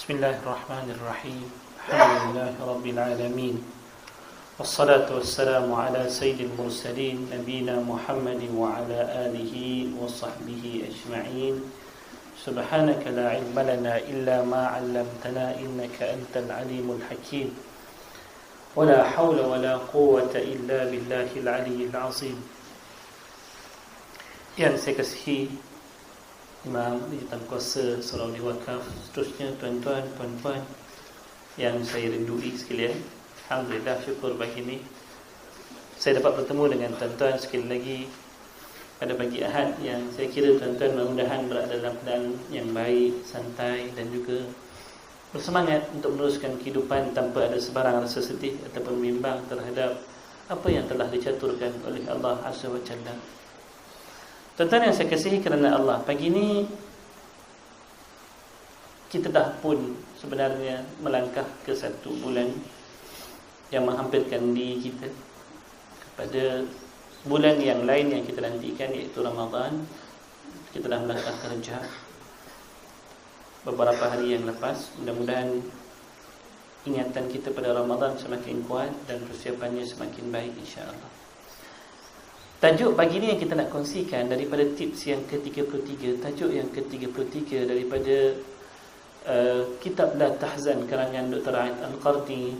Bismillahirrahmanirrahim. Alhamdulillahi Rabbil Alamin. Wassalatu wassalamu ala sayyidil mursalin Nabina Muhammadin wa ala alihi wa sahbihi ajma'in. Subhanaka la ilma lana illa ma 'allamtana innaka antal alimul hakim. Wa la hawla wa la quwwata illa billahil aliyyil azim. Yang saya kasihi Imam di Tankuasa Surau Wakaf, seterusnya tuan-tuan, puan-puan yang saya rindui sekalian, alhamdulillah, syukur pagi ini saya dapat bertemu dengan tuan-tuan sekali lagi pada pagi Ahad yang saya kira tuan-tuan mudah-mudahan berada dalam keadaan yang baik, santai dan juga bersemangat untuk meneruskan kehidupan tanpa ada sebarang rasa sedih ataupun bimbang terhadap apa yang telah dicaturkan oleh Allah Azza wa Jalla. Tuan-tuan yang saya kasihi kerana Allah, pagi ini kita dah pun sebenarnya melangkah ke satu bulan yang menghampirkan diri kita kepada bulan yang lain yang kita nantikan, iaitu Ramadan. Kita dah melangkah ke Rejab beberapa hari yang lepas. Mudah-mudahan ingatan kita pada Ramadan semakin kuat dan persiapannya semakin baik, insya-Allah. Tajuk pagi ni yang kita nak kongsikan daripada tips yang ke-33, tajuk yang ke-33 daripada kitab La Tahzan karangan Dr. Ait Al-Qarni.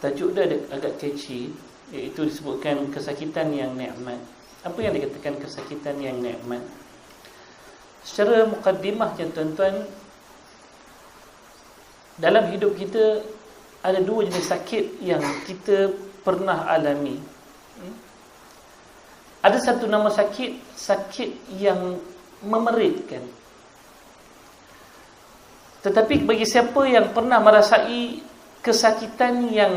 Tajuk dia agak catchy, iaitu disebutkan kesakitan yang nikmat. Apa yang dikatakan kesakitan yang nikmat? Secara mukaddimahnya tuan-tuan, dalam hidup kita ada dua jenis sakit yang kita pernah alami. Ada satu nama sakit, sakit yang memeritkan. Tetapi bagi siapa yang pernah merasai kesakitan yang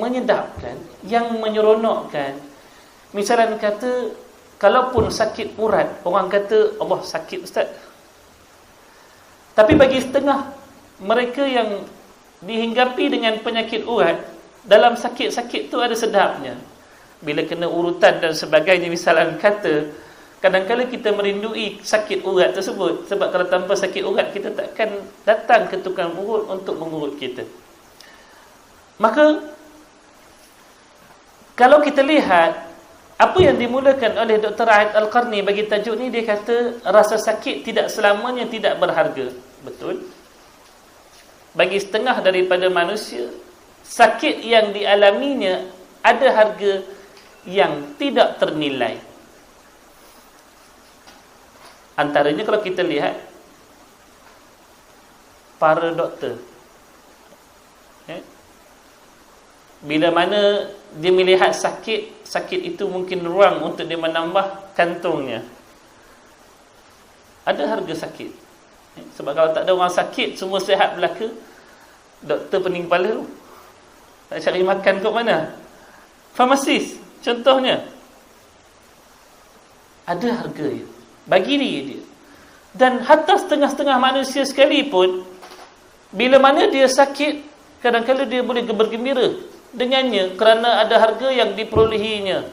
menyedapkan, yang menyeronokkan, misalnya kata, kalaupun sakit urat, orang kata, Allah sakit Ustaz. Tapi bagi setengah mereka yang dihinggapi dengan penyakit urat, dalam sakit-sakit tu ada sedapnya. Bila kena urutan dan sebagainya, misalnya kata, kadang-kadang kita merindui sakit urat tersebut. Sebab kalau tanpa sakit urat, kita takkan datang ke tukang urut untuk mengurut kita. Maka kalau kita lihat apa yang dimulakan oleh Dr. Ait Al-Qarni bagi tajuk ni, dia kata rasa sakit tidak selamanya tidak berharga. Betul. Bagi setengah daripada manusia, sakit yang dialaminya ada harga yang tidak ternilai. Antaranya kalau kita lihat para doktor, bila mana dia melihat sakit itu mungkin ruang untuk dia menambah kantongnya, ada harga sakit. Sebab kalau tak ada orang sakit, semua sihat belaka, doktor pening kepala tu nak cari makan kat mana? Farmasis contohnya, ada harga dia bagi diri dia. Dan hatta setengah-setengah manusia sekalipun, bila mana dia sakit, kadang-kadang dia boleh bergembira dengannya kerana ada harga yang diperolehinya.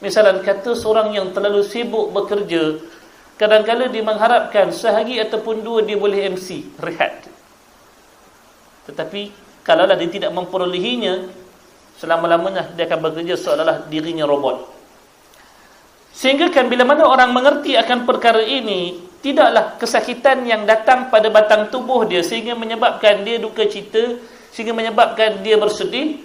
Misalnya kata seorang yang terlalu sibuk bekerja, kadang-kadang dia mengharapkan sehari ataupun dua dia boleh MC, rehat. Tetapi kalaulah dia tidak memperolehinya, selama-lamanya dia akan bekerja seolah-olah dirinya robot. Sehingga kan bila mana orang mengerti akan perkara ini, tidaklah kesakitan yang datang pada batang tubuh dia sehingga menyebabkan dia duka cita, sehingga menyebabkan dia bersedih.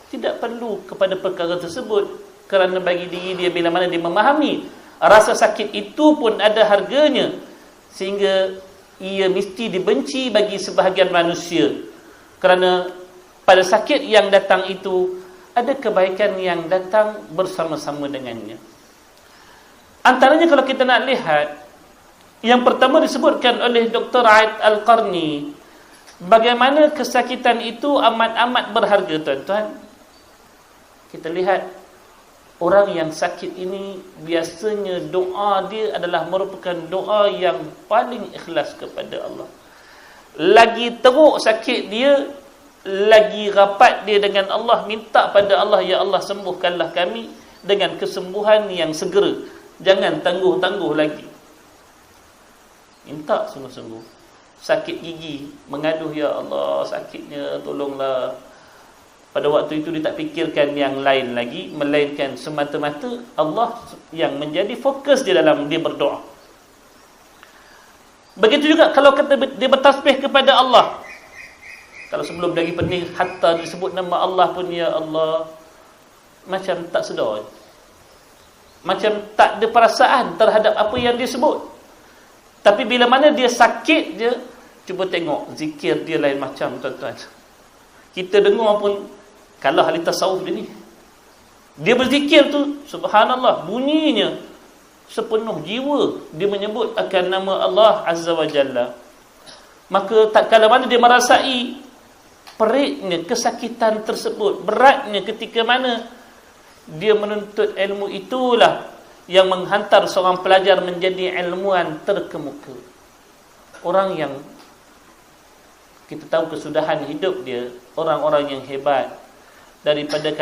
Tidak perlu kepada perkara tersebut, kerana bagi diri dia bila mana dia memahami rasa sakit itu pun ada harganya, sehingga ia mesti dibenci bagi sebahagian manusia. Kerana pada sakit yang datang itu ada kebaikan yang datang bersama-sama dengannya. Antaranya kalau kita nak lihat, yang pertama disebutkan oleh Dr. Ait Al-Qarni, bagaimana kesakitan itu amat-amat berharga, tuan-tuan. Kita lihat orang yang sakit ini, biasanya doa dia adalah merupakan doa yang paling ikhlas kepada Allah. Lagi teruk sakit dia, lagi rapat dia dengan Allah, minta pada Allah, ya Allah sembuhkanlah kami dengan kesembuhan yang segera, jangan tangguh-tangguh lagi. Minta sungguh-sungguh. sakit gigi, mengaduh, ya Allah sakitnya, tolonglah. Pada waktu itu dia tak fikirkan yang lain lagi, melainkan semata-mata Allah yang menjadi fokus dia dalam dia berdoa. Begitu juga kalau dia bertasbih kepada Allah. Kalau sebelum lagi pening, hatta disebut nama Allah pun, ya Allah, macam tak sedar, macam tak ada perasaan terhadap apa yang dia sebut. Tapi bila mana dia sakit je, cuba tengok zikir dia lain macam, tuan-tuan. Kita dengar pun, kalau ahli tasawuf dia ni, dia berzikir tu, subhanallah, bunyinya sepenuh jiwa dia menyebut akan nama Allah Azza wa Jalla. Maka tak kala mana dia merasai peritnya kesakitan tersebut, beratnya ketika mana dia menuntut ilmu, itulah yang menghantar seorang pelajar menjadi ilmuwan terkemuka. Orang yang kita tahu kesudahan hidup dia, orang-orang yang hebat daripada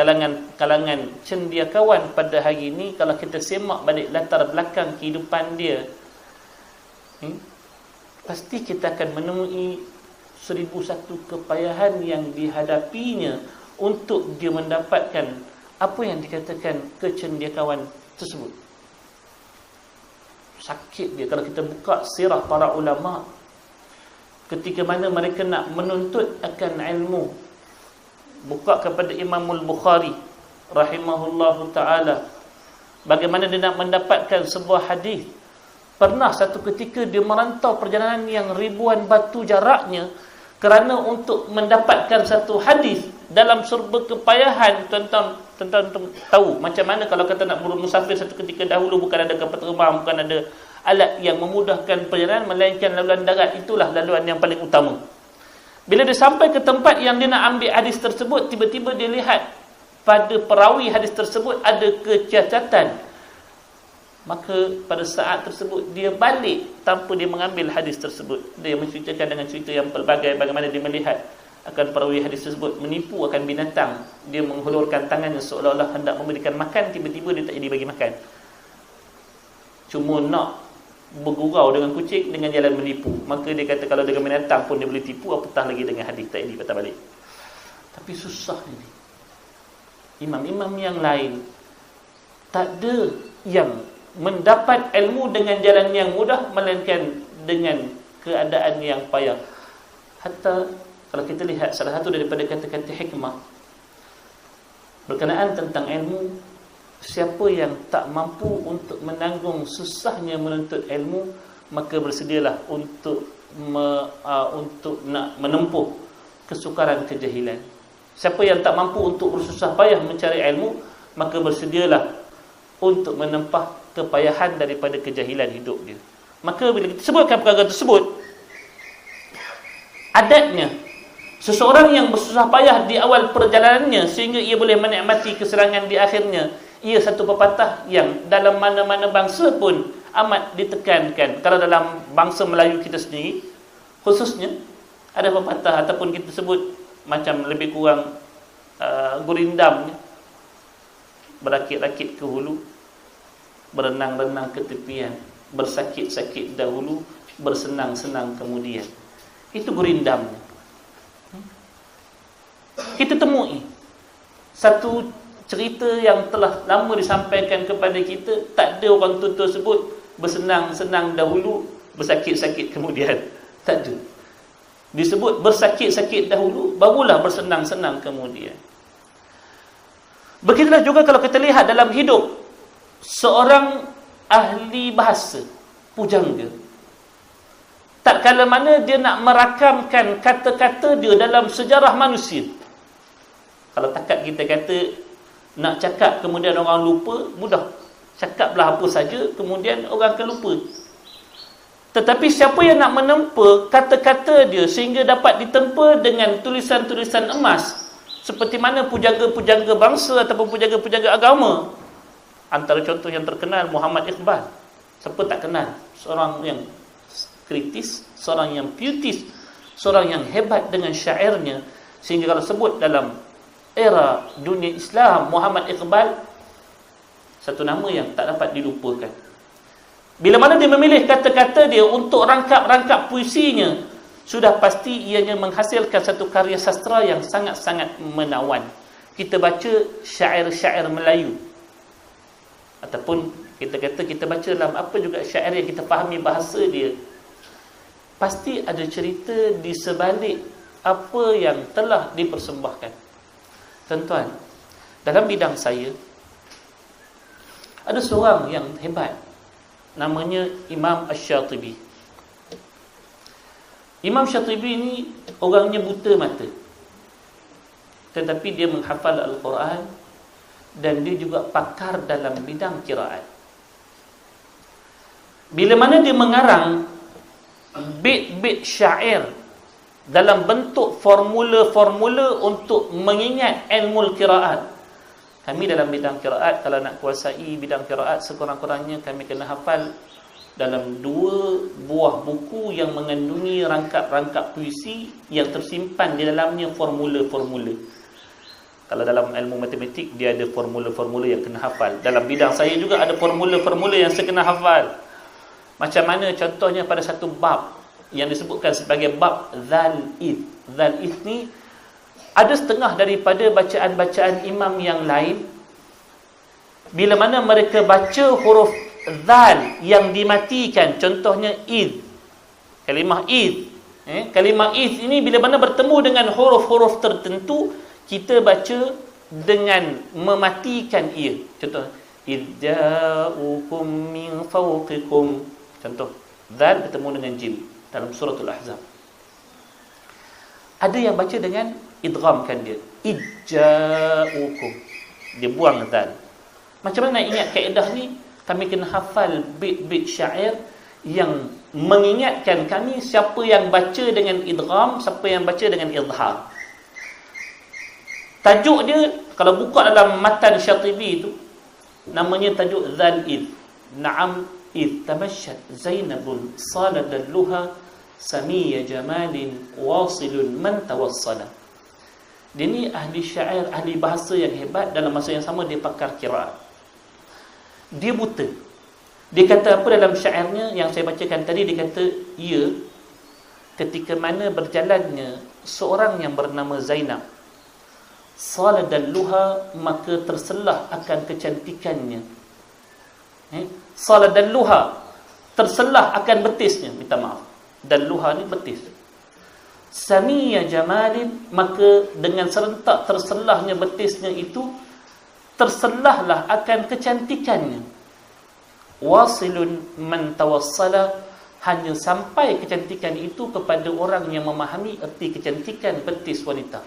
kalangan cendekiawan pada hari ini, kalau kita semak balik latar belakang kehidupan dia, pasti kita akan menemui 1001 kepayahan yang dihadapinya untuk dia mendapatkan apa yang dikatakan kecendekiawan tersebut. Sakit dia. Kalau kita buka sirah para ulama, ketika mana mereka nak menuntut akan ilmu, buka kepada Imamul Bukhari rahimahullahu ta'ala, bagaimana dia nak mendapatkan sebuah hadis. Pernah satu ketika dia merantau perjalanan yang ribuan batu jaraknya kerana untuk mendapatkan satu hadis dalam serba kepayahan. Tuan-tuan tahu macam mana kalau kata nak musafir satu ketika dahulu, bukan ada kapal terbang, bukan ada alat yang memudahkan perjalanan, melainkan laluan darat. Itulah laluan yang paling utama. Bila dia sampai ke tempat yang dia nak ambil hadis tersebut, tiba-tiba dia lihat pada perawi hadis tersebut ada kecacatan. Maka pada saat tersebut dia balik tanpa dia mengambil hadis tersebut. Dia menceritakan dengan cerita yang pelbagai bagaimana dia melihat akan perawi hadis tersebut menipu akan binatang. Dia menghulurkan tangannya seolah-olah hendak memberikan makan, tiba-tiba dia tak jadi bagi makan. Cuma nak bergurau dengan kucing dengan jalan menipu. Maka dia kata kalau dengan binatang pun dia boleh tipu, apatah lagi dengan hadis, tak jadi patah balik. Tapi susah ini. Imam-imam yang lain tak ada yang mendapat ilmu dengan jalan yang mudah, melainkan dengan keadaan yang payah. Hatta kalau kita lihat salah satu daripada kata-kata hikmah berkenaan tentang ilmu, siapa yang tak mampu untuk menanggung susahnya menuntut ilmu, maka bersedialah untuk nak menempuh kesukaran kejahilan. Siapa yang tak mampu untuk bersusah payah mencari ilmu, maka bersedialah untuk menempah kepayahan daripada kejahilan hidup dia. Maka bila kita sebutkan perkara tersebut, adatnya seseorang yang bersusah payah di awal perjalanannya sehingga ia boleh menikmati kesenangan di akhirnya, ia satu pepatah yang dalam mana-mana bangsa pun amat ditekankan. Kalau dalam bangsa Melayu kita sendiri khususnya, ada pepatah ataupun kita sebut macam lebih kurang gurindam, berakit-rakit ke hulu, berenang-renang ke tepian, bersakit-sakit dahulu, bersenang-senang kemudian. Itu gurindam. Kita temui satu cerita yang telah lama disampaikan kepada kita. Tak ada orang tu tersebut bersenang-senang dahulu, bersakit-sakit kemudian. Tak ada. Disebut bersakit-sakit dahulu, barulah bersenang-senang kemudian. Begitulah juga kalau kita lihat dalam hidup seorang ahli bahasa, pujangga. Tak kala mana dia nak merakamkan kata-kata dia dalam sejarah manusia. Kalau takat kita kata nak cakap kemudian orang lupa, mudah. Cakaplah apa saja, kemudian orang akan lupa. Tetapi siapa yang nak menempa kata-kata dia sehingga dapat ditempa dengan tulisan-tulisan emas, seperti mana pujangga-pujangga bangsa ataupun pujangga-pujangga agama. Antara contoh yang terkenal Muhammad Iqbal. Siapa tak kenal? Seorang yang kritis, seorang yang puitis, seorang yang hebat dengan syairnya, sehingga kalau sebut dalam era dunia Islam, Muhammad Iqbal satu nama yang tak dapat dilupakan. Bila mana dia memilih kata-kata dia untuk rangkap-rangkap puisinya, sudah pasti ianya menghasilkan satu karya sastra yang sangat-sangat menawan. Kita baca syair-syair Melayu, ataupun kita kata kita baca dalam apa juga syair yang kita fahami bahasa dia, pasti ada cerita di sebalik apa yang telah dipersembahkan. Tuan-tuan, dalam bidang saya ada seorang yang hebat, namanya Imam Asy-Syatibi. Imam Syatibi ni orangnya buta mata, tetapi dia menghafal Al-Quran dan dia juga pakar dalam bidang qiraat. Bila mana dia mengarang bait-bait syair dalam bentuk formula-formula untuk mengingat ilmu qiraat. Kami dalam bidang qiraat, kalau nak kuasai bidang qiraat, sekurang-kurangnya kami kena hafal dalam 2 buah buku yang mengandungi rangkap-rangkap puisi yang tersimpan di dalamnya formula-formula. Kalau dalam ilmu matematik, dia ada formula-formula yang kena hafal. Dalam bidang saya juga ada formula-formula yang saya kena hafal. Macam mana contohnya pada satu bab yang disebutkan sebagai bab Zal-Ith. Zal-Ith ni ada setengah daripada bacaan-bacaan imam yang lain, bila mana mereka baca huruf Zal yang dimatikan, contohnya id, kalimah id, kalimah id ini bila mana bertemu dengan huruf-huruf tertentu, kita baca dengan mematikan ia. Contoh, idza'ukum min fawqikum, contoh Zal bertemu dengan jim dalam suratul Ahzab. Ada yang baca dengan idghamkan dia, idza'ukum, dia buang Zal. Macam mana nak ingat kaedah ni? Kami kena hafal bait-bait syair yang mengingatkan kami siapa yang baca dengan idgham, siapa yang baca dengan izhar. Tajuk dia, kalau buka dalam matan Syatibi itu, namanya tajuk Zal-Id. Na'am id tamashat Zainabun saladalluha samiyya jamalin wasilun man tawassala. Dia ni ahli syair, ahli bahasa yang hebat. Dalam masa yang sama dia pakar qiraat. Dia buta. Dia kata apa dalam syairnya yang saya bacakan tadi? Dia kata, ia ketika mana berjalannya seorang yang bernama Zainab, saladalluha, maka terselah akan kecantikannya. Saladalluha, terselah akan betisnya. Minta maaf, dalluha ni betis. Samiyya jamalin, maka dengan serentak terselahnya betisnya itu, terselahlah akan kecantikannya. Wasilun man tawassala, hanya sampai kecantikan itu kepada orang yang memahami erti kecantikan betis wanita.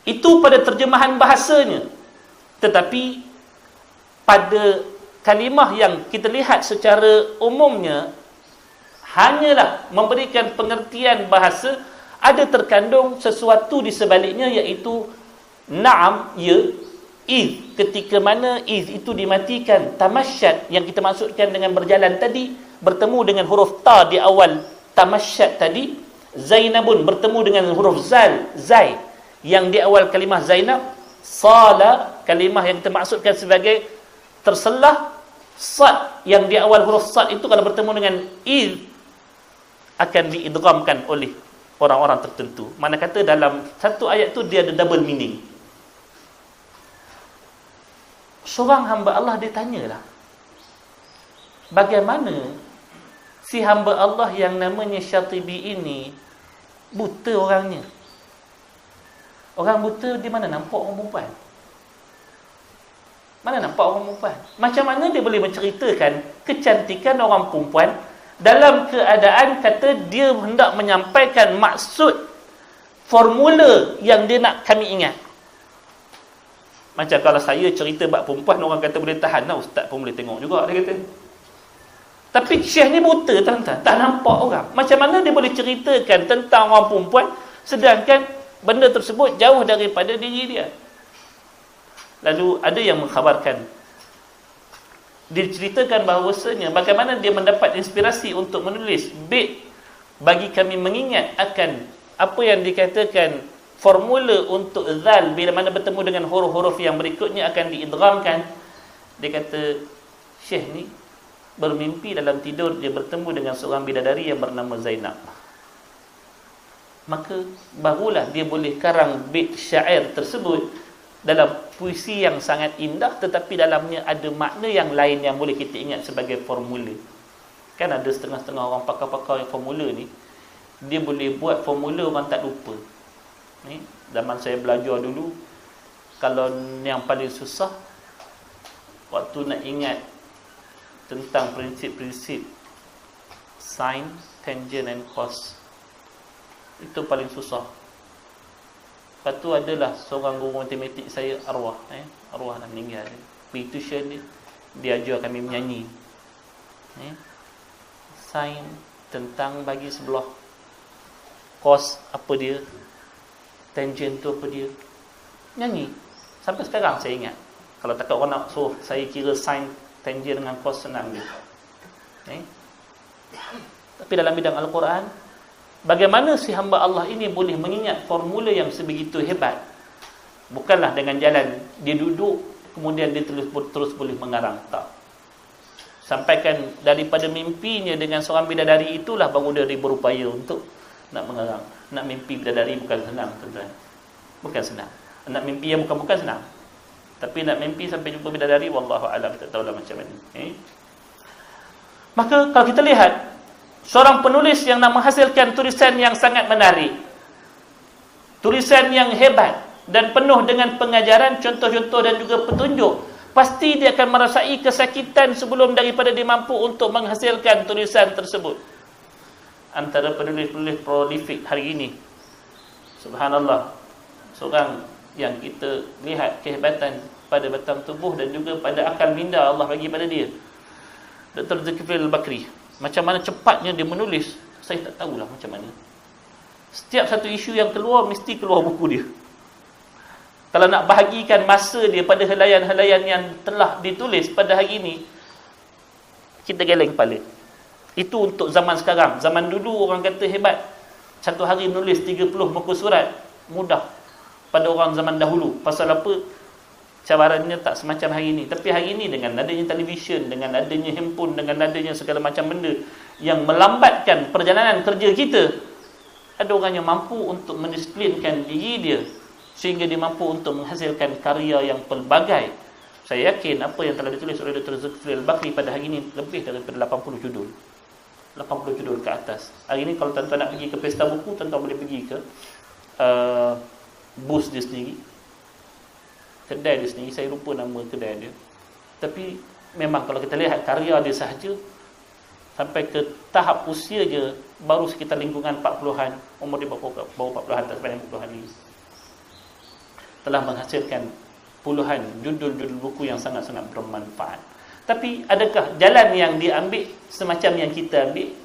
Itu pada terjemahan bahasanya. Tetapi pada kalimah yang kita lihat secara umumnya, hanyalah memberikan pengertian bahasa, ada terkandung sesuatu di sebaliknya, iaitu na'am, ya, iz, ketika mana iz itu dimatikan, tamasyat yang kita maksudkan dengan berjalan tadi, bertemu dengan huruf ta di awal tamasyat tadi. Zainabun bertemu dengan huruf zal, zai, yang di awal kalimah Zainab. Sala, kalimah yang kita maksudkan sebagai terselah, sad yang di awal huruf sad itu kalau bertemu dengan iz akan diidghamkan oleh orang-orang tertentu. Mana kata dalam satu ayat tu dia ada double meaning. Seorang hamba Allah dia tanyalah, bagaimana si hamba Allah yang namanya Syatibi ini buta orangnya? Orang buta di mana nampak orang perempuan? Mana nampak orang perempuan? Macam mana dia boleh menceritakan kecantikan orang perempuan dalam keadaan kata dia hendak menyampaikan maksud formula yang dia nak kami ingat? Macam kalau saya cerita bab perempuan, orang kata boleh tahan lah, ustaz pun boleh tengok juga, dia kata. Tapi Syekh ni buta, tuan-tuan, tak nampak orang. Macam mana dia boleh ceritakan tentang orang perempuan sedangkan benda tersebut jauh daripada diri dia? Lalu ada yang mengkhabarkan, diceritakan bahawasanya bagaimana dia mendapat inspirasi untuk menulis bait bagi kami mengingat akan apa yang dikatakan formula untuk zal bila mana bertemu dengan huruf-huruf yang berikutnya akan diidghamkan. Dia kata, Syekh ni bermimpi dalam tidur dia bertemu dengan seorang bidadari yang bernama Zainab. Maka barulah dia boleh karang bait syair tersebut dalam puisi yang sangat indah, tetapi dalamnya ada makna yang lain yang boleh kita ingat sebagai formula. Kan ada setengah-setengah orang pakar-pakar yang formula ni, dia boleh buat formula orang tak lupa. Ni zaman saya belajar dulu, kalau yang paling susah waktu nak ingat tentang prinsip-prinsip sin, tangent and cos, itu paling susah. Lepas tu adalah seorang guru matematik saya, arwah dah meninggal. Pergi tuition dia ajar kami menyanyi. Sin tentang bagi sebelah, cos apa dia, tangent tu apa dia, nyanyi. Sampai sekarang saya ingat. Kalau takut orang nak suruh saya kira sin, tangent dengan cos, senang dia. Tapi dalam bidang Al-Quran, bagaimana si hamba Allah ini boleh mengingat formula yang sebegitu hebat? Bukanlah dengan jalan dia duduk kemudian dia terus boleh mengarang, tak. Sampaikan daripada mimpinya dengan seorang bidadari itulah baru dia berupaya untuk nak mengarang. Nak mimpi bidadari bukan senang, tuan-tuan. Bukan senang. Nak mimpi yang bukan senang. Tapi nak mimpi sampai jumpa bidadari, wallahu a'lam, tak tahulah macam mana. Maka kalau kita lihat seorang penulis yang nak menghasilkan tulisan yang sangat menarik, tulisan yang hebat dan penuh dengan pengajaran, contoh-contoh dan juga petunjuk, pasti dia akan merasai kesakitan sebelum daripada dia mampu untuk menghasilkan tulisan tersebut. Antara penulis-penulis prolifik hari ini, subhanallah, seorang yang kita lihat kehebatan pada batang tubuh dan juga pada akal minda Allah bagi pada dia, Dr. Zulkifli Al-Bakri. Macam mana cepatnya dia menulis, saya tak tahulah macam mana. Setiap satu isu yang keluar, mesti keluar buku dia. Kalau nak bahagikan masa dia pada helaian-helaian yang telah ditulis pada hari ini, kita geleng kepala. Itu untuk zaman sekarang. Zaman dulu orang kata hebat, satu hari menulis 30 muka surat, mudah pada orang zaman dahulu. Pasal apa? Cabarannya tak semacam hari ini. Tapi hari ini dengan adanya televisyen, dengan adanya handphone, dengan adanya segala macam benda yang melambatkan perjalanan kerja kita, ada orang yang mampu untuk mendisiplinkan diri dia sehingga dia mampu untuk menghasilkan karya yang pelbagai. Saya yakin apa yang telah ditulis oleh Dr. Zulkifli Al-Bakri pada hari ini lebih daripada 80 judul. 80 judul ke atas. Hari ini kalau tuan-tuan nak pergi ke pesta buku, tuan-tuan boleh pergi ke booth dia sendiri, kedai dia sendiri, saya lupa nama kedai dia. Tapi memang kalau kita lihat karya dia sahaja, sampai ke tahap usia je baru sekitar lingkungan 40-an, umur dia baru 40-an, tak sampai 40-an ni, telah menghasilkan puluhan judul-judul buku yang sangat-sangat bermanfaat. Tapi adakah jalan yang dia ambil semacam yang kita ambil?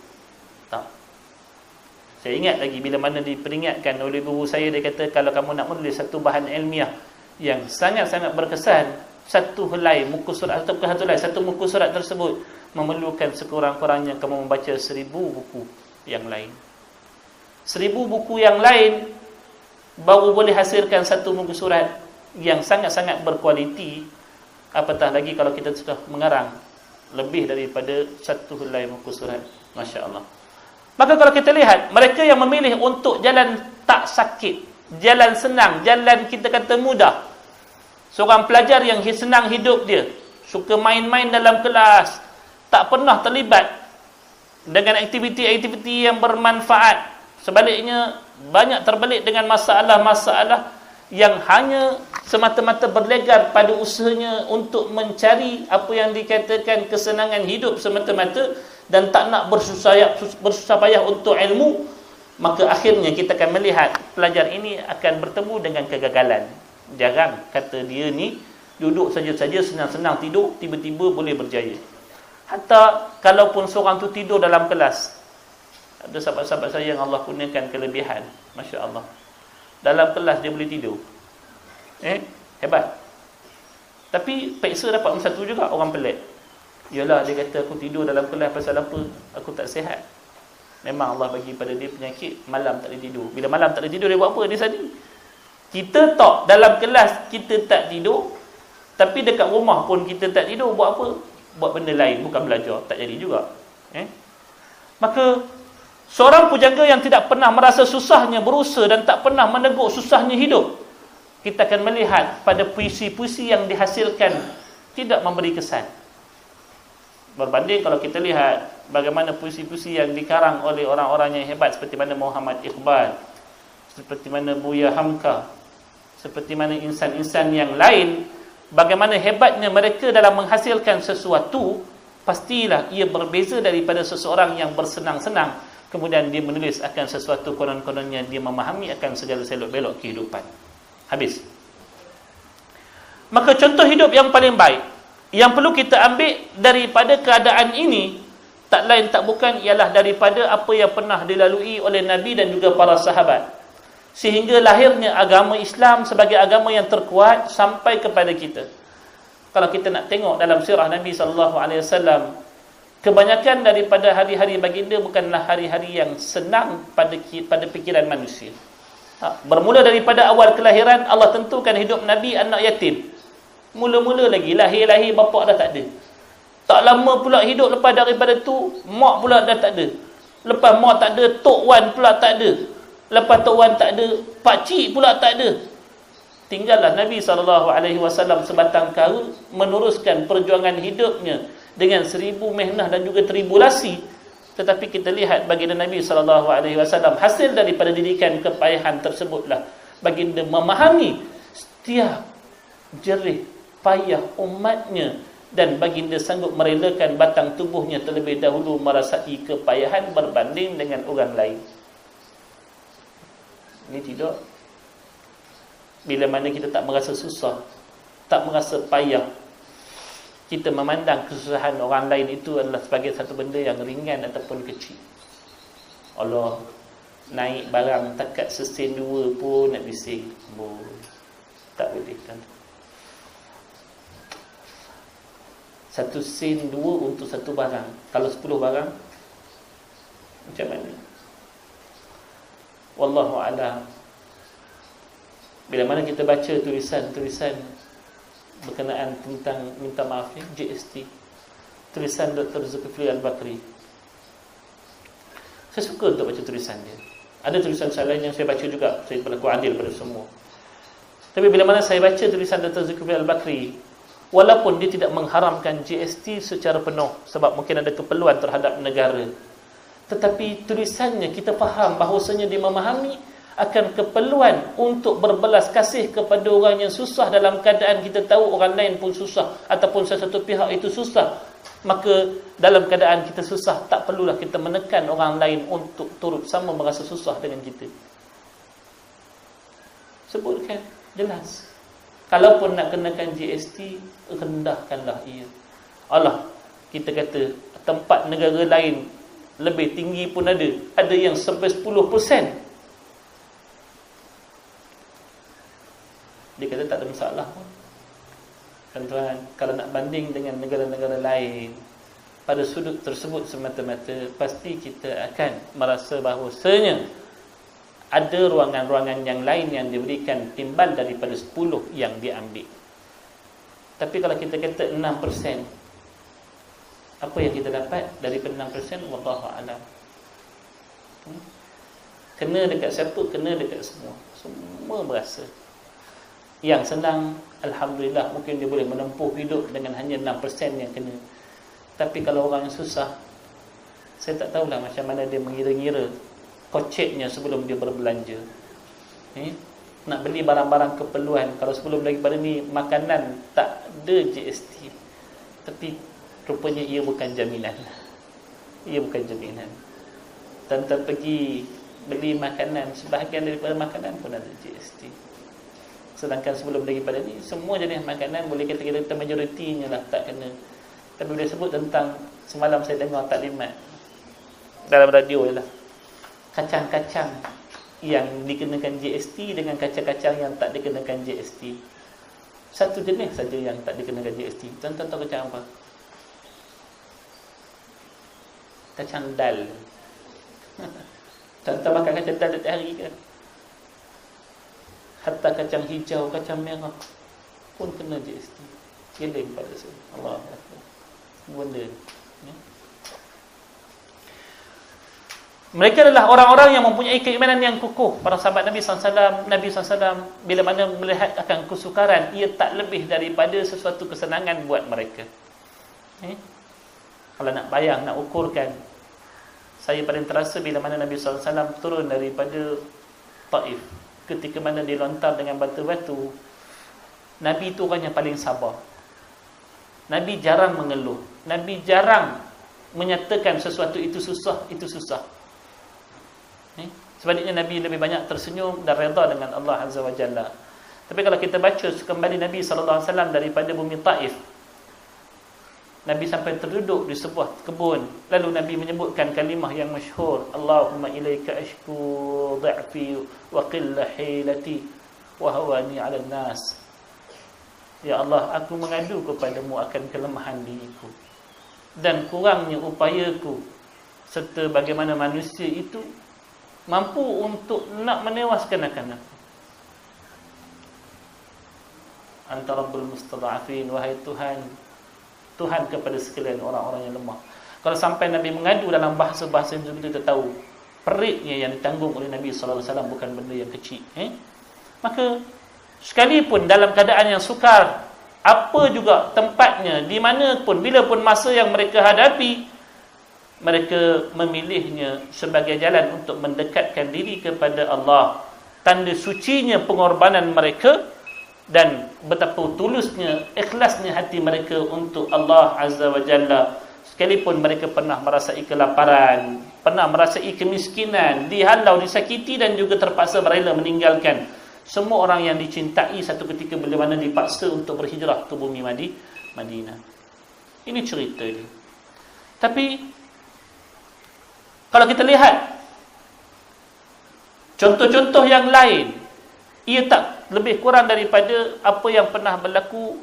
Tak. Saya ingat lagi bila mana diperingatkan oleh guru saya, dia kata kalau kamu nak menulis satu bahan ilmiah yang sangat-sangat berkesan, satu helai muka surat atau bukan satu helai, satu muka surat tersebut memerlukan sekurang-kurangnya kamu membaca 1000 buku yang lain. 1000 buku yang lain baru boleh hasilkan satu muka surat yang sangat-sangat berkualiti. Apatah lagi kalau kita sudah mengarang lebih daripada satu helai muka surat. Masya Allah. Maka kalau kita lihat, mereka yang memilih untuk jalan tak sakit, jalan senang, jalan kita kata mudah, seorang pelajar yang senang hidup dia, suka main-main dalam kelas, tak pernah terlibat dengan aktiviti-aktiviti yang bermanfaat. Sebaliknya, banyak terbelit dengan masalah-masalah yang hanya semata-mata berlegar pada usahanya untuk mencari apa yang dikatakan kesenangan hidup semata-mata dan tak nak bersusah payah untuk ilmu. Maka akhirnya kita akan melihat pelajar ini akan bertemu dengan kegagalan. Jarang kata dia ni duduk saja-saja senang-senang tidur, tiba-tiba boleh berjaya. Hatta kalaupun seorang tu tidur dalam kelas, ada sahabat-sahabat saya yang Allah kurniakan kelebihan, Masya Allah, dalam kelas dia boleh tidur. Hebat. Tapi peksa dapat nombor 1 juga orang pelik. Yalah, dia kata aku tidur dalam kelas pasal apa? Aku tak sihat. Memang Allah bagi pada dia penyakit, malam tak boleh tidur. Bila malam tak boleh tidur, dia buat apa? Dia sedih. Kita tak, dalam kelas kita tak tidur, tapi dekat rumah pun kita tak tidur, buat apa? buat benda lain, bukan belajar, tak jadi juga. Maka seorang pujangga yang tidak pernah merasa susahnya berusaha dan tak pernah menegur susahnya hidup, kita akan melihat pada puisi-puisi yang dihasilkan tidak memberi kesan. Berbanding kalau kita lihat bagaimana puisi-puisi yang dikarang oleh orang-orang yang hebat seperti mana Muhammad Iqbal, seperti mana Buya Hamka, seperti mana insan-insan yang lain, bagaimana hebatnya mereka dalam menghasilkan sesuatu, pastilah ia berbeza daripada seseorang yang bersenang-senang kemudian dia menulis akan sesuatu konon-kononnya dia memahami akan segala selok-belok kehidupan. Habis. Maka contoh hidup yang paling baik yang perlu kita ambil daripada keadaan ini, tak lain tak bukan ialah daripada apa yang pernah dilalui oleh Nabi dan juga para sahabat, sehingga lahirnya agama Islam sebagai agama yang terkuat sampai kepada kita. Kalau kita nak tengok dalam sirah Nabi SAW, kebanyakan daripada hari-hari baginda bukanlah hari-hari yang senang pada fikiran manusia. Bermula daripada awal kelahiran, Allah tentukan hidup Nabi anak yatim. Mula-mula lagi, lahir-lahir bapak dah tak ada. Tak lama pula hidup lepas daripada tu, mak pula dah tak ada. Lepas mak tak ada, Tok Wan pula tak ada. Lepas Tok Wan tak ada, pakcik pula tak ada. Tinggallah Nabi SAW sebatang kara meneruskan perjuangan hidupnya dengan 1000 mehnah dan juga tribulasi. Tetapi kita lihat baginda Nabi SAW, hasil daripada didikan kepayahan tersebutlah baginda memahami setiap jerih payah umatnya, dan baginda sanggup merelakan batang tubuhnya terlebih dahulu merasai kepayahan berbanding dengan orang lain. Ini tidak. Bila mana kita tak merasa susah, tak merasa payah, kita memandang kesusahan orang lain itu adalah sebagai satu benda yang ringan ataupun kecil. Allah, naik barang takat sesen 2 pun nak bising. Tak boleh kan? 1 sen 2 untuk 1 barang. Kalau 10 barang, macam mana? Wallahu a'lam. Bila mana kita baca tulisan-tulisan berkenaan tentang, minta maaf ya, GST, tulisan Dr. Zulkifli Al-Bakri, saya suka untuk baca tulisan dia. Ada tulisan saya lain yang saya baca juga, saya berlaku adil pada semua. Tapi bila mana saya baca tulisan Dr. Zulkifli Al-Bakri, walaupun dia tidak mengharamkan GST secara penuh sebab mungkin ada keperluan terhadap negara, tetapi tulisannya kita faham bahawasanya dia memahami akan keperluan untuk berbelas kasih kepada orang yang susah dalam keadaan kita tahu orang lain pun susah ataupun sesuatu pihak itu susah. Maka dalam keadaan kita susah, tak perlulah kita menekan orang lain untuk turut sama merasa susah dengan kita. Sebutkan jelas. Kalaupun nak kenakan GST, rendahkanlah ia. Allah, kita kata tempat negara lain lebih tinggi pun ada yang sampai 10%. Dia kata tak ada masalah pun. Tuan-tuan, kalau nak banding dengan negara-negara lain pada sudut tersebut semata-mata, pasti kita akan merasa bahawasanya ada ruangan-ruangan yang lain yang diberikan timbal daripada 10 yang diambil. Tapi kalau kita kata 6%, apa yang kita dapat daripada 6%? Wallahu a'lam. Kena dekat siapa? Kena dekat semua. Semua berasa. Yang senang, alhamdulillah, mungkin dia boleh menempuh hidup dengan hanya 6% yang kena. Tapi kalau orang yang susah, saya tak tahulah macam mana dia mengira-ngira koceknya sebelum dia berbelanja. Nak beli barang-barang keperluan, kalau sebelum daripada ni makanan tak ada GST, tapi rupanya ia bukan jaminan. Ia bukan jaminan. Tuan-tuan pergi beli makanan, sebahagian daripada makanan pun ada GST. Sedangkan sebelum daripada ni, semua jenis makanan boleh kita majoritinya lah tak kena. Tapi bila sebut tentang, semalam saya dengar taklimat dalam radio ialah kacang-kacang yang dikenakan GST dengan kacang-kacang yang tak dikenakan GST. Satu jenis saja yang tak dikenakan GST. Tuan-tuan tahu kacang apa? Kacang dal. Tuan-tuan makan kacang dal setiap hari kan? Hatta kacang hijau, kacang merah pun kena GST. Giling pada saya. Allah Akbar. benda ni. Mereka adalah orang-orang yang mempunyai keimanan yang kukuh. Para sahabat Nabi SAW, Nabi SAW bila mana melihat akan kesukaran, ia tak lebih daripada sesuatu kesenangan buat mereka. Kalau nak bayang, nak ukurkan, saya paling terasa bila mana Nabi SAW turun daripada Taif, ketika mana dia lontar dengan batu-batu. Nabi itu orang yang paling sabar. Nabi jarang mengeluh. Nabi jarang menyatakan sesuatu itu susah, itu susah. Sebaliknya Nabi lebih banyak tersenyum dan redha dengan Allah Azza wa Jalla. Tapi kalau kita baca kembali Nabi SAW daripada bumi Taif, Nabi sampai terduduk di sebuah kebun. Lalu Nabi menyebutkan kalimah yang masyhur, Allahumma ilaika ashku dha'fi wa qilla hilati wa hawani 'ala nas. Ya Allah, aku mengadu kepadamu akan kelemahan diriku dan kurangnya upayaku, serta bagaimana manusia itu mampu untuk nak menewaskan akan aku. Anta Rabbul Mustada'afin, wahai Tuhan, Tuhan kepada sekalian orang-orang yang lemah. Kalau sampai Nabi mengadu dalam bahasa-bahasa yang kita tahu, peritnya yang ditanggung oleh Nabi SAW bukan benda yang kecil. Maka sekalipun dalam keadaan yang sukar, apa juga tempatnya, di mana pun, bila pun masa yang mereka hadapi, mereka memilihnya sebagai jalan untuk mendekatkan diri kepada Allah. Tanda sucinya pengorbanan mereka dan betapa tulusnya, ikhlasnya hati mereka untuk Allah Azza wa Jalla. Sekalipun mereka pernah merasai kelaparan, pernah merasai kemiskinan, dihalau, disakiti dan juga terpaksa berela meninggalkan semua orang yang dicintai satu ketika bila mana dipaksa untuk berhijrah ke bumi Madinah. Ini cerita dia. Tapi kalau kita lihat contoh-contoh yang lain, ia tak lebih kurang daripada apa yang pernah berlaku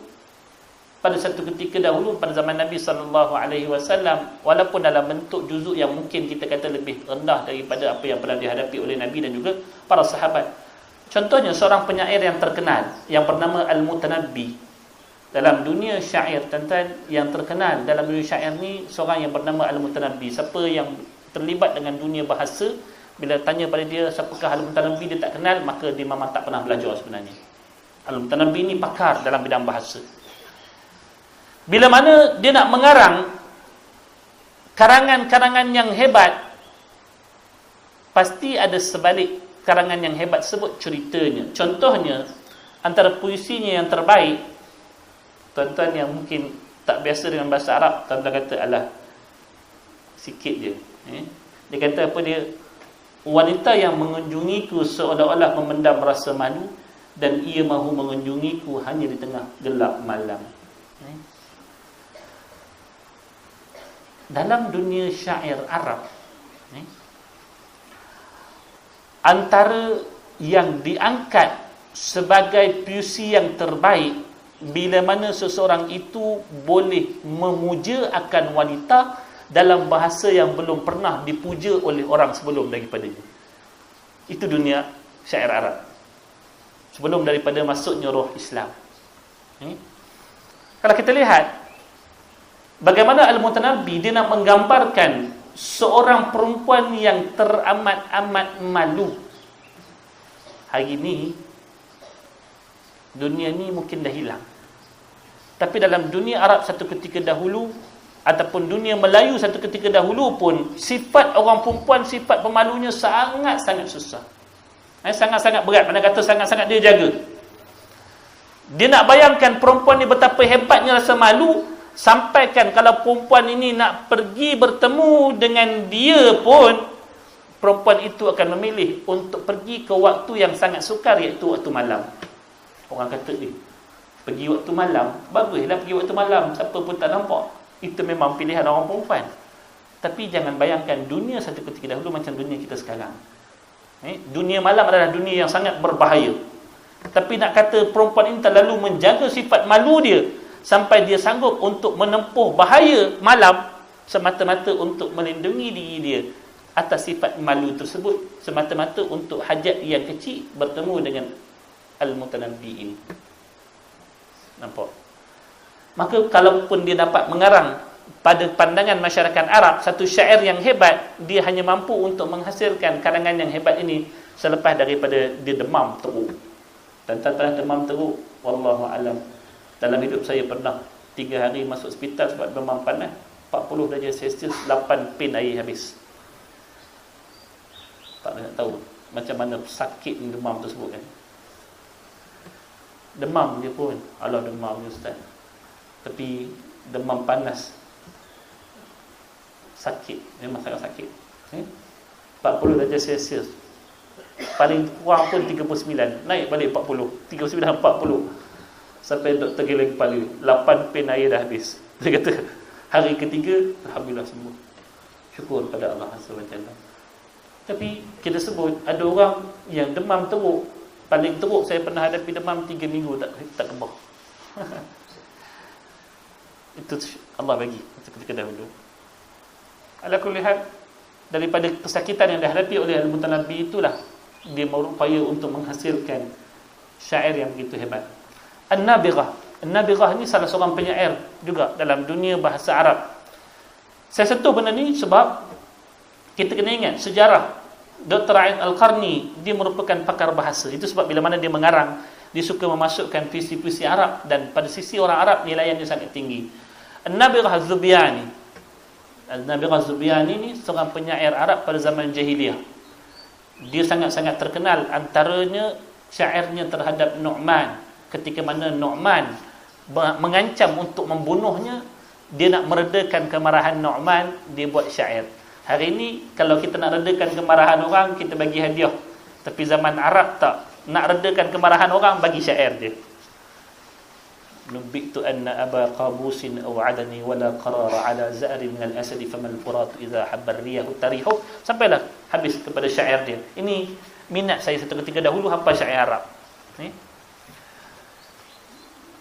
pada satu ketika dahulu pada zaman Nabi SAW, walaupun dalam bentuk juzuk yang mungkin kita kata lebih rendah daripada apa yang pernah dihadapi oleh Nabi dan juga para sahabat. Contohnya seorang penyair yang terkenal yang bernama Al-Mutanabbi. Dalam dunia syair, tuan-tuan, yang terkenal dalam dunia syair ni seorang yang bernama Al-Mutanabbi. Siapa yang terlibat dengan dunia bahasa, bila tanya pada dia siapakah Al-Mutanabbi, dia tak kenal, maka dia memang tak pernah belajar sebenarnya. Al-Mutanabbi ni pakar dalam bidang bahasa. Bila mana dia nak mengarang karangan-karangan yang hebat, pasti ada sebalik karangan yang hebat tersebut ceritanya. Contohnya, antara puisinya yang terbaik, tuan-tuan yang mungkin tak biasa dengan bahasa Arab, tuan-tuan kata, alah, sikit je. Dia kata apa dia? Wanita yang mengunjungiku seolah-olah memendam rasa malu, dan ia mahu mengunjungiku hanya di tengah gelap malam. Dalam dunia syair Arab, antara yang diangkat sebagai puisi yang terbaik bila mana seseorang itu boleh memuja akan wanita dalam bahasa yang belum pernah dipuja oleh orang sebelum daripadanya. Itu dunia syair Arab sebelum daripada masuknya roh Islam. Kalau kita lihat bagaimana Al-Mutanabbi, dia nak menggambarkan seorang perempuan yang teramat-amat malu. Hari ini dunia ni mungkin dah hilang, tapi dalam dunia Arab satu ketika dahulu, ataupun dunia Melayu satu ketika dahulu pun, sifat orang perempuan, sifat pemalunya sangat-sangat susah. Sangat-sangat berat. Mana kata sangat-sangat dia jaga. Dia nak bayangkan perempuan ni betapa hebatnya rasa malu, sampaikan kalau perempuan ini nak pergi bertemu dengan dia pun, perempuan itu akan memilih untuk pergi ke waktu yang sangat sukar, iaitu waktu malam. Orang kata, pergi waktu malam, baguslah pergi waktu malam, siapa pun tak nampak. Itu memang pilihan orang perempuan. Tapi jangan bayangkan dunia satu ketika dahulu macam dunia kita sekarang. Dunia malam adalah dunia yang sangat berbahaya. Tapi nak kata perempuan ini terlalu menjaga sifat malu dia, sampai dia sanggup untuk menempuh bahaya malam semata-mata untuk melindungi diri dia atas sifat malu tersebut, semata-mata untuk hajat yang kecil bertemu dengan Al-Mutanabbi ini. Nampak? Maka kalaupun dia dapat mengarang pada pandangan masyarakat Arab, satu syair yang hebat, dia hanya mampu untuk menghasilkan karangan yang hebat ini selepas daripada dia demam teruk. Dan tentang demam teruk, wallahu alam, dalam hidup saya pernah 3 hari masuk hospital sebab demam panas, 40 darjah Celsius, 8 pin air habis. Tak nak tahu macam mana sakit demam tersebut kan. Demam dia pun, Allah demam ni ustaz. Tapi demam panas sakit, memang sangat sakit. 40 darjah Celsius. Paling kurang pun 39, naik balik 40, 39 40. Sampai doktor geleng kepala, 8 pin air dah habis. Dia kata hari ketiga alhamdulillah sembuh. Syukur pada Allah SWT. Tapi kita sebut ada orang yang demam teruk, paling teruk saya pernah hadapi demam 3 minggu tak kebah. Itu Allah bagi ketika dahulu. Ala kulli hal, daripada kesakitan yang dihadapi oleh Al-Mutanabbi itulah dia berupaya untuk menghasilkan syair yang begitu hebat. An-Nabighah. An-Nabighah ni salah seorang penyair juga dalam dunia bahasa Arab. Saya sentuh benda ni sebab kita kena ingat sejarah Dr. Ain Al-Qarni, dia merupakan pakar bahasa. Itu sebab bila mana dia mengarang, dia suka memasukkan puisi-puisi Arab, dan pada sisi orang Arab nilaiannya sangat tinggi. An-Nabighah Az-Zubyani. An-Nabighah Az-Zubyani ni seorang penyair Arab pada zaman jahiliyah. Dia sangat-sangat terkenal, antaranya syairnya terhadap Nu'man. Ketika mana Nu'man mengancam untuk membunuhnya, dia nak meredakan kemarahan Nu'man, dia buat syair. Hari ini kalau kita nak redakan kemarahan orang, kita bagi hadiah. Tapi zaman Arab tak. Nak redakan kemarahan orang, bagi syair dia. Nubitu anna aba qabusin aw'adani wala qarara ala za'ri min al-asadi famal furat idza habbar riyahu tarihu. Sampailah habis kepada syair dia. Ini minat saya satu ketika dahulu hafal syair Arab.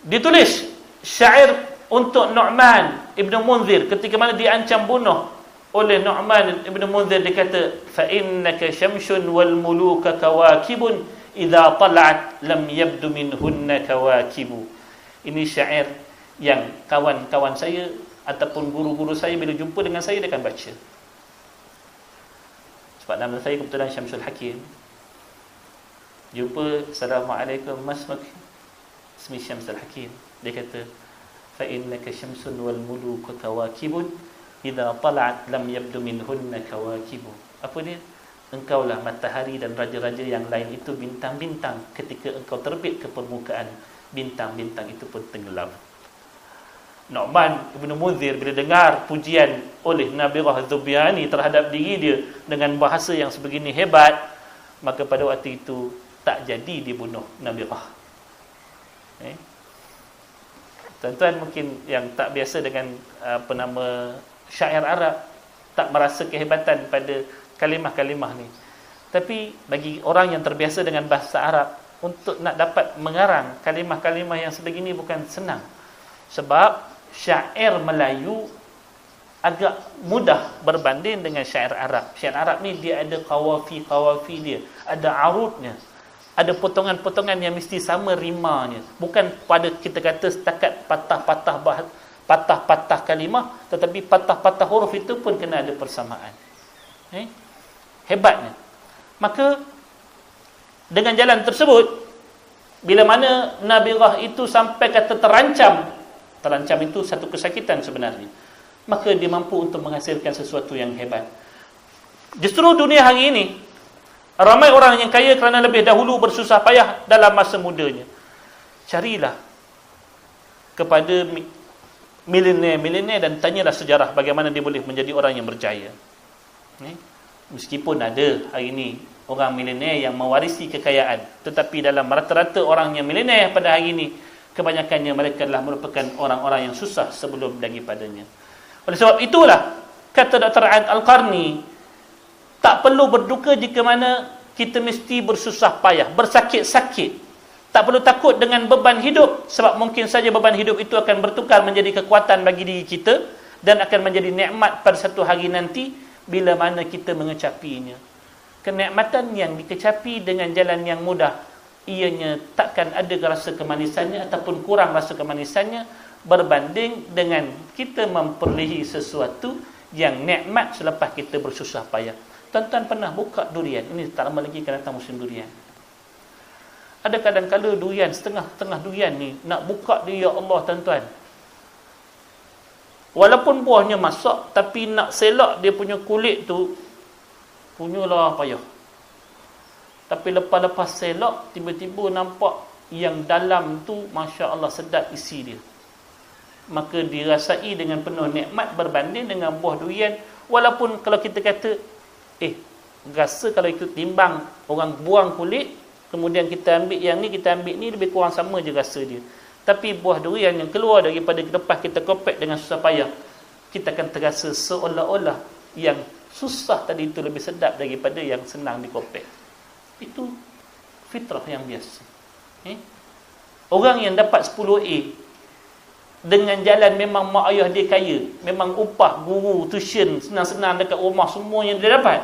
Ditulis syair untuk Nu'man Ibn Munzir ketika mana diancam bunuh oleh Nu'man Ibn Munzir. Dia kata, fa innaka syamsun wal muluka kawakibun idza tala'at lam yabdu minhunna kawakibu. Ini syair yang kawan-kawan saya ataupun guru-guru saya bila jumpa dengan saya, dia akan baca. Sebab nama saya kebetulan Syamsul Hakim. Jumpa, Assalamualaikum Mas Mak, ismi Syamsul Hakim. Dia kata, fa innaka syamsun wal muluku kawakibun idza tala'at lam yabdu minhunna kawakibu. Apa dia? Engkaulah matahari dan raja-raja yang lain itu bintang-bintang. Ketika engkau terbit ke permukaan, bintang-bintang itu pun tenggelam. Nu'man Ibn Munzir bila dengar pujian oleh Nabighah Az-Zubyani terhadap diri dia dengan bahasa yang sebegini hebat, maka pada waktu itu tak jadi dibunuh Nabighah. Tuan-tuan mungkin yang tak biasa dengan syair Arab tak merasa kehebatan pada kalimah-kalimah ni. Tapi bagi orang yang terbiasa dengan bahasa Arab, untuk nak dapat mengarang kalimah-kalimah yang sebegini bukan senang. Sebab syair Melayu agak mudah berbanding dengan syair Arab. Syair Arab ni dia ada qawafi dia, ada arudnya, ada potongan-potongan yang mesti sama rimanya. Bukan pada kita kata setakat patah-patah kalimah, tetapi patah-patah huruf itu pun kena ada persamaan. Hebatnya. Maka dengan jalan tersebut, bila mana Nabighah itu sampai kata terancam itu satu kesakitan sebenarnya, maka dia mampu untuk menghasilkan sesuatu yang hebat. Justru dunia hari ini ramai orang yang kaya kerana lebih dahulu bersusah payah dalam masa mudanya. Carilah kepada milenial dan tanyalah sejarah bagaimana dia boleh menjadi orang yang berjaya. Meskipun ada hari ini orang milenial yang mewarisi kekayaan, tetapi dalam rata-rata orang yang milenial pada hari ini, kebanyakannya mereka adalah merupakan orang-orang yang susah sebelum daripadanya. Oleh sebab itulah kata Dr. Ain Al-Qarni, tak perlu berduka jika mana kita mesti bersusah payah, bersakit-sakit. Tak perlu takut dengan beban hidup, sebab mungkin saja beban hidup itu akan bertukar menjadi kekuatan bagi diri kita dan akan menjadi nikmat pada satu hari nanti bila mana kita mengecapinya. Kenikmatan yang dikecapi dengan jalan yang mudah, ianya takkan ada rasa kemanisannya ataupun kurang rasa kemanisannya berbanding dengan kita memperolehi sesuatu yang nikmat selepas kita bersusah payah. Tuan-tuan pernah buka durian? Ini tak lama lagi akan datang musim durian. Ada kadang-kala durian, setengah-tengah durian ni nak buka dia, ya Allah tuan-tuan. Walaupun buahnya masak, tapi nak selak dia punya kulit tu, punyalah payah. Tapi lepas-lepas selak, tiba-tiba nampak yang dalam tu, Masya Allah, sedap isi dia. Maka dirasai dengan penuh nikmat berbanding dengan buah durian. Walaupun kalau kita kata, rasa kalau ikut timbang, orang buang kulit, kemudian kita ambil yang ni, kita ambil ni, lebih kurang sama je rasa dia. Tapi buah durian yang keluar daripada lepas kita kopek dengan susah payah, kita akan terasa seolah-olah yang susah tadi itu lebih sedap daripada yang senang dikopek. Itu fitrah yang biasa. Orang yang dapat 10A dengan jalan memang mak ayah dia kaya, memang upah guru, tuition, senang-senang dekat rumah, semua yang dia dapat.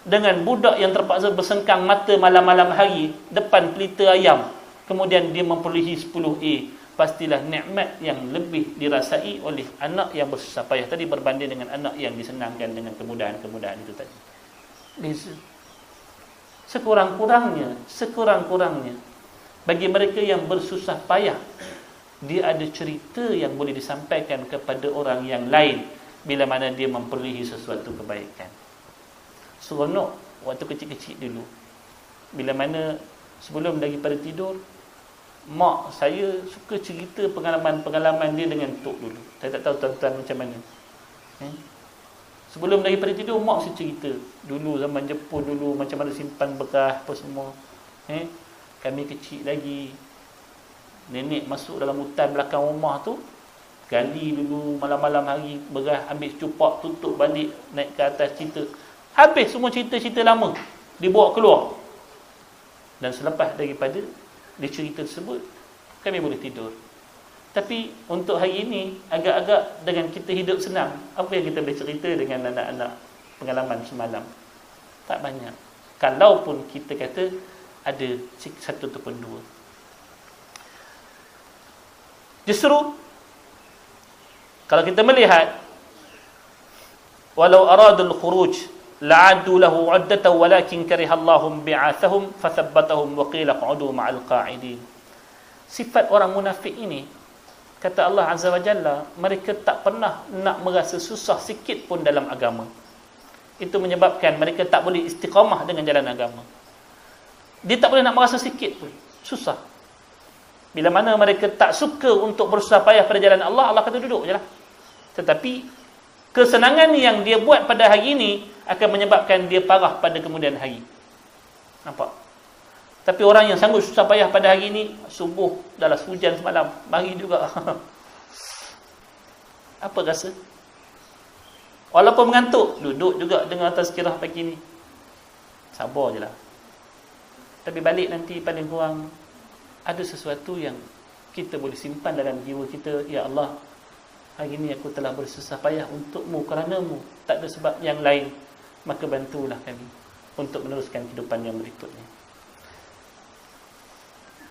Dengan budak yang terpaksa bersengkang mata malam-malam hari depan pelita ayam, kemudian dia memperolehi 10A, pastilah nikmat yang lebih dirasai oleh anak yang bersusah payah tadi berbanding dengan anak yang disenangkan dengan kemudahan-kemudahan itu tadi. Beza. Sekurang-kurangnya bagi mereka yang bersusah payah, dia ada cerita yang boleh disampaikan kepada orang yang lain bila mana dia memperolehi sesuatu kebaikan. Seronok waktu kecil-kecil dulu, bila mana sebelum daripada tidur, mak saya suka cerita pengalaman-pengalaman dia dengan tok dulu. Saya tak tahu tuan-tuan macam mana. Sebelum daripada tidur, mak saya cerita dulu zaman Jepun dulu, macam mana simpan bekas apa semua. Kami kecil lagi, nenek masuk dalam hutan belakang rumah tu, gali dulu malam-malam hari, beras, ambil cupak, tutup balik, naik ke atas cerita. Habis semua cerita-cerita lama dibawa keluar. Dan selepas daripada dia cerita tersebut, kami boleh tidur. Tapi untuk hari ini, agak-agak dengan kita hidup senang, apa yang kita boleh cerita dengan anak-anak pengalaman semalam? Tak banyak. Kalaupun kita kata ada satu ataupun dua. Justru kalau kita melihat, walau aradul khuruj la'adu lahu 'uddatan walakin karihallahum bi'athahum fathabbatahum wa qila qa'udu ma'al qa'idin. Sifat orang munafik ini, kata Allah Azza wa Jalla, mereka tak pernah nak merasa susah sikit pun dalam agama. Itu menyebabkan mereka tak boleh istiqamah dengan jalan agama. Dia tak boleh nak merasa sikit pun susah. Bila mana mereka tak suka untuk bersusah payah pada jalan Allah, Allah kata duduk je lah. Tetapi kesenangan yang dia buat pada hari ini akan menyebabkan dia parah pada kemudian hari. Nampak? Tapi orang yang sanggup susah payah pada hari ini, subuh dah lah hujan semalam, mari juga. Apa rasa? Walaupun mengantuk, duduk juga dengan tazkirah pagi ni. Sabar je lah. Tapi balik nanti paling kurang ada sesuatu yang kita boleh simpan dalam jiwa kita. Ya Allah, hari ini aku telah bersusah payah untukmu, kerana-Mu, tak ada sebab yang lain. Maka bantulah kami untuk meneruskan kehidupan yang berikutnya.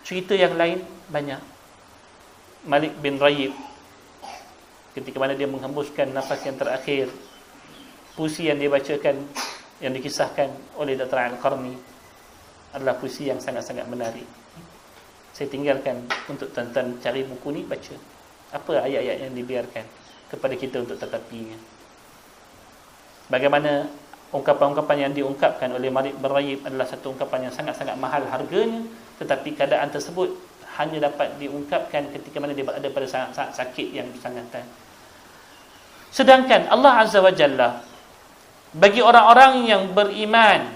Cerita yang lain banyak. Malik bin Rayyib, ketika mana dia menghembuskan nafas yang terakhir, puisi yang dia bacakan, yang dikisahkan oleh Dr. Al-Qarni adalah puisi yang sangat-sangat menarik. Saya tinggalkan untuk tuan-tuan cari buku ni, baca apa ayat-ayat yang dibiarkan kepada kita untuk tetapinya. Bagaimana ungkapan-ungkapan yang diungkapkan oleh Malik bin Rayyib adalah satu ungkapan yang sangat-sangat mahal harganya, tetapi keadaan tersebut hanya dapat diungkapkan ketika mana dia berada pada sangat-sangat sakit yang bersangatan. Sedangkan Allah Azza wa Jalla bagi orang-orang yang beriman,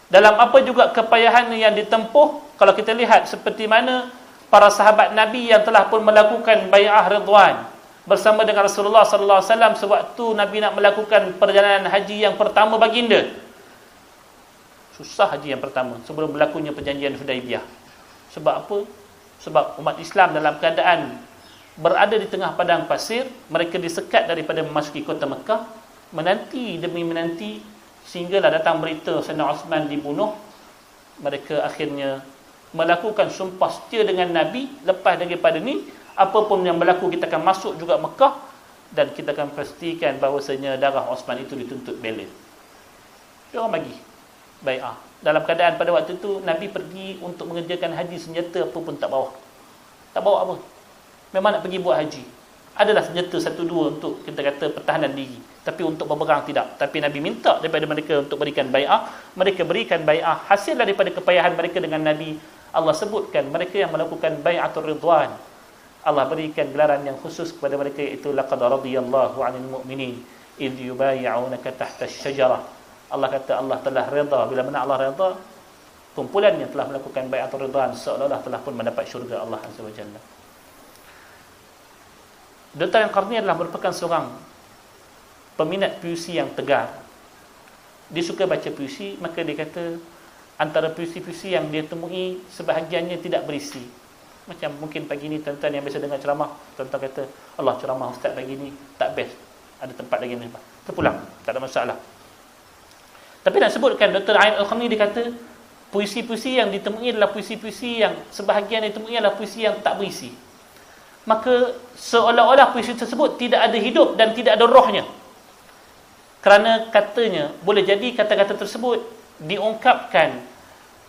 dalam apa juga kepayahan yang ditempuh, kalau kita lihat seperti mana para sahabat Nabi yang telah pun melakukan bai'ah ridwan bersama dengan Rasulullah sallallahu alaihi wasallam sewaktu Nabi nak melakukan perjalanan haji yang pertama baginda. Susah haji yang pertama sebelum berlakunya perjanjian Hudaibiyah. Sebab apa? Sebab umat Islam dalam keadaan berada di tengah padang pasir, mereka disekat daripada memasuki kota Mekah, menanti demi menanti sehinggalah datang berita Sayyidina Uthman dibunuh. Mereka akhirnya melakukan sumpah setia dengan Nabi. Lepas daripada ni, Apapun yang berlaku, kita akan masuk juga Mekah dan kita akan pastikan bahawasanya darah Osman itu dituntut bela. Dia orang bagi bai'ah. Dalam keadaan pada waktu itu Nabi pergi untuk mengerjakan haji, senjata apa pun tak bawa. Tak bawa apa. Memang nak pergi buat haji. Adalah senjata satu dua untuk kita kata pertahanan diri, tapi untuk berperang tidak. Tapi Nabi minta daripada mereka untuk berikan bai'ah. Mereka berikan bai'ah. Hasil daripada kepayahan mereka dengan Nabi, Allah sebutkan mereka yang melakukan bai'atul ridwan, Allah berikan gelaran yang khusus kepada mereka, iaitu laqad radiyallahu 'anil mu'minin idh yubay'unaka tahta asy-syajarah. Allah kata Allah telah redha. Bila mana Allah redha, kumpulan yang telah melakukan bai'atul ridwan seolah-olah telah pun mendapat syurga Allah Azza wa Jalla. Dr. Al-Qarni adalah merupakan seorang peminat puisi yang tegar. Dia suka baca puisi, maka dia kata antara puisi-puisi yang dia temui sebahagiannya tidak berisi. Macam mungkin pagi ni tuan-tuan yang biasa dengar ceramah, tuan-tuan kata, Allah ceramah ustaz pagi ni tak best, ada tempat lagi ni, terpulang, tak ada masalah. Tapi nak sebutkan Dr. Ain Al-Qarni, dia kata puisi-puisi yang ditemui adalah puisi-puisi yang sebahagian ditemui adalah puisi yang tak berisi. Maka seolah-olah puisi tersebut tidak ada hidup dan tidak ada rohnya. Kerana katanya boleh jadi kata-kata tersebut diungkapkan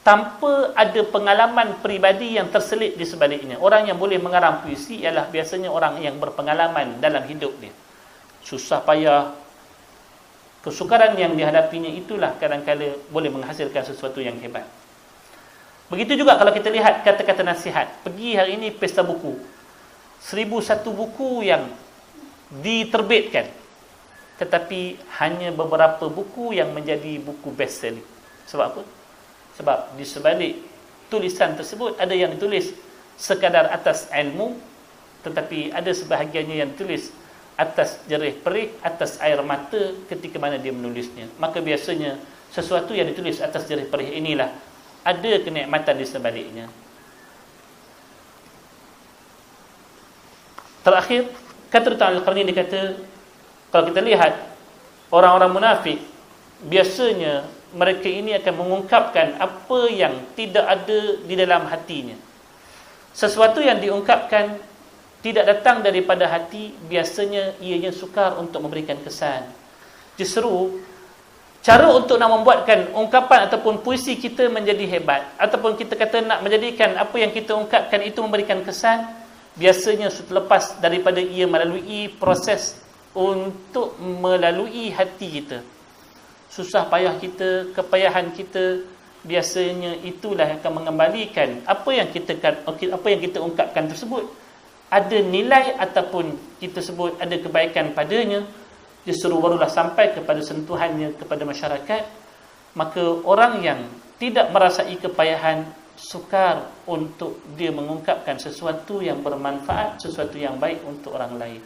tanpa ada pengalaman peribadi yang terselit di sebaliknya. Orang yang boleh mengarang puisi ialah biasanya orang yang berpengalaman dalam hidup dia. Susah payah, kesukaran yang dihadapinya itulah kadang-kadang boleh menghasilkan sesuatu yang hebat. Begitu juga kalau kita lihat kata-kata nasihat. Pergi hari ini pesta buku, 1001 buku yang diterbitkan, tetapi hanya beberapa buku yang menjadi buku best selling. Sebab apa? Sebab di sebalik tulisan tersebut ada yang ditulis sekadar atas ilmu, tetapi ada sebahagiannya yang ditulis atas jerih perih, atas air mata ketika mana dia menulisnya. Maka biasanya sesuatu yang ditulis atas jerih perih inilah ada kenikmatan di sebaliknya. Terakhir, kata Dr. Al-Qarni, dia kata kalau kita lihat orang-orang munafik, biasanya mereka ini akan mengungkapkan apa yang tidak ada di dalam hatinya. Sesuatu yang diungkapkan tidak datang daripada hati, biasanya ianya sukar untuk memberikan kesan. Justru cara untuk nak membuatkan ungkapan ataupun puisi kita menjadi hebat, ataupun kita kata nak menjadikan apa yang kita ungkapkan itu memberikan kesan, biasanya selepas daripada ia melalui proses untuk melalui hati kita. Susah payah kita, kepayahan kita, biasanya itulah yang akan mengembalikan apa yang kita ungkapkan tersebut ada nilai ataupun kita sebut ada kebaikan padanya. Justru barulah sampai kepada sentuhannya kepada masyarakat. Maka orang yang tidak merasai kepayahan sukar untuk dia mengungkapkan sesuatu yang bermanfaat, sesuatu yang baik untuk orang lain.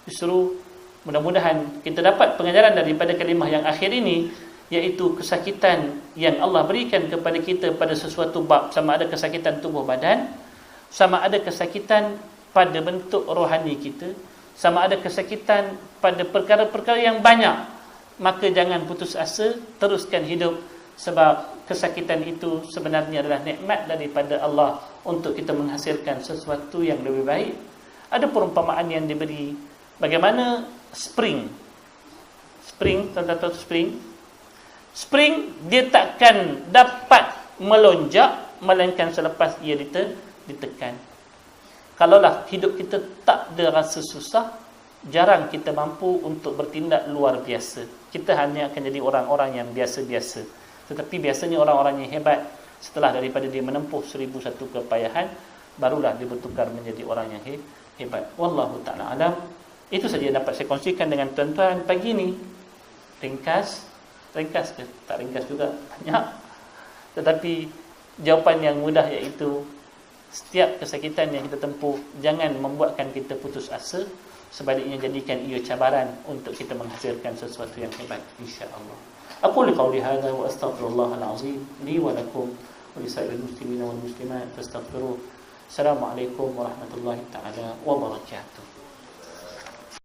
Justru mudah-mudahan kita dapat pengajaran daripada kalimah yang akhir ini, iaitu kesakitan yang Allah berikan kepada kita pada sesuatu bab, sama ada kesakitan tubuh badan, sama ada kesakitan pada bentuk rohani kita, sama ada kesakitan pada perkara-perkara yang banyak. Maka jangan putus asa, teruskan hidup, sebab kesakitan itu sebenarnya adalah nikmat daripada Allah untuk kita menghasilkan sesuatu yang lebih baik. Ada perumpamaan yang diberi bagaimana spring, tuan-tuan, spring dia takkan dapat melonjak melainkan selepas ia ditekan. Kalaulah hidup kita tak ada rasa susah, jarang kita mampu untuk bertindak luar biasa. Kita hanya akan jadi orang-orang yang biasa-biasa. Tetapi biasanya orang-orang yang hebat, setelah daripada dia menempuh 1001 kepayahan, barulah dia bertukar menjadi orang yang hebat. Wallahu ta'ala alam. Itu saja yang dapat saya kongsikan dengan tuan-tuan pagi ni. Ringkas ke? Tak ringkas juga, banyak. Tetapi jawapan yang mudah, iaitu setiap kesakitan yang kita tempuh, jangan membuatkan kita putus asa. Sebaliknya jadikan ia cabaran untuk kita menghasilkan sesuatu yang hebat, insya-Allah. أقول قولي هذا وأستغفر الله العظيم لي ولكم ولسائر المسلمين والمسلمات فاستغفروه. السلام عليكم ورحمة الله تعالى وبركاته.